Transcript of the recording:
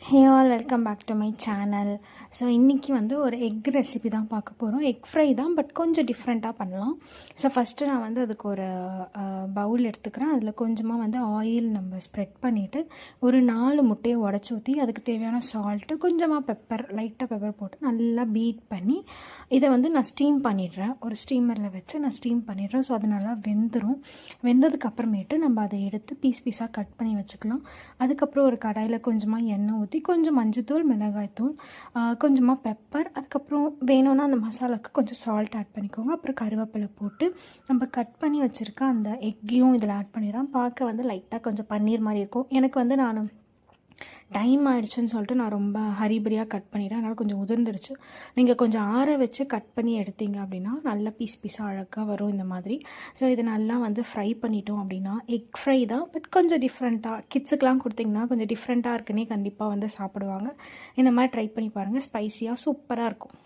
Hey all welcome back to my channel. So இன்றைக்கி வந்து ஒரு எக் ரெசிபி தான் பார்க்க போகிறோம். எக் ஃப்ரை தான், பட் கொஞ்சம் டிஃப்ரெண்ட்டாக பண்ணலாம். ஸோ ஃபஸ்ட்டு நான் வந்து அதுக்கு ஒரு பவுல் எடுத்துக்கிறேன். அதில் கொஞ்சமாக வந்து ஆயில் நம்ம ஸ்ப்ரெட் பண்ணிவிட்டு ஒரு 4 முட்டையை உடச்சி ஊற்றி அதுக்கு தேவையான சால்ட்டு, கொஞ்சமாக பெப்பர், லைட்டாக பெப்பர் போட்டு நல்லா பீட் பண்ணி இதை வந்து நான் ஸ்டீம் பண்ணிடுறேன். ஒரு ஸ்டீமரில் வச்சு நான் ஸ்டீம் பண்ணிடுறேன். ஸோ அது நல்லா வெந்துடும். வெந்ததுக்கு அப்புறமேட்டு நம்ம அதை எடுத்து பீஸாக கட் பண்ணி வச்சுக்கலாம். அதுக்கப்புறம் ஒரு கடாயில் கொஞ்சமாக எண்ணெய் ஊற்றி கொஞ்சம் மஞ்சத்தூள், மிளகாய்த்தூள், கொஞ்சமாக பெப்பர், அதுக்கப்புறம் வேணும்னா அந்த மசாலாவுக்கு கொஞ்சம் சால்ட் ஆட் பண்ணிக்கோங்க. அப்புறம் கருவேப்பிலை போட்டு நம்ம கட் பண்ணி வச்சுருக்க அந்த எக்கையும் இதில் ஆட் பண்ணிடுறேன். பார்க்க வந்து லைட்டாக கொஞ்சம் பன்னீர் மாதிரி இருக்கும். எனக்கு வந்து நான் டைம் ஆகிடுச்சுன்னு சொல்லிட்டு நான் ரொம்ப ஹரிபரியாக கட் பண்ணிவிட்டேன். அதனால் கொஞ்சம் உதிர்ந்துடுச்சு. நீங்கள் கொஞ்சம் ஆற வச்சு கட் பண்ணி எடுத்தீங்க அப்படின்னா நல்ல பீஸாக அழகாக வரும் இந்த மாதிரி. ஸோ இது நல்லா வந்து ஃப்ரை பண்ணிட்டோம் அப்படின்னா எக் ஃப்ரை தான், பட் கொஞ்சம் டிஃப்ரெண்ட்டாக கிட்ஸுக்கெலாம் கொடுத்திங்கன்னா கொஞ்சம் டிஃப்ரெண்ட்டாக இருக்குன்னே கண்டிப்பாக வந்து சாப்பிடுவாங்க. இந்த மாதிரி ட்ரை பண்ணி பாருங்கள். ஸ்பைஸியாக சூப்பராக இருக்கும்.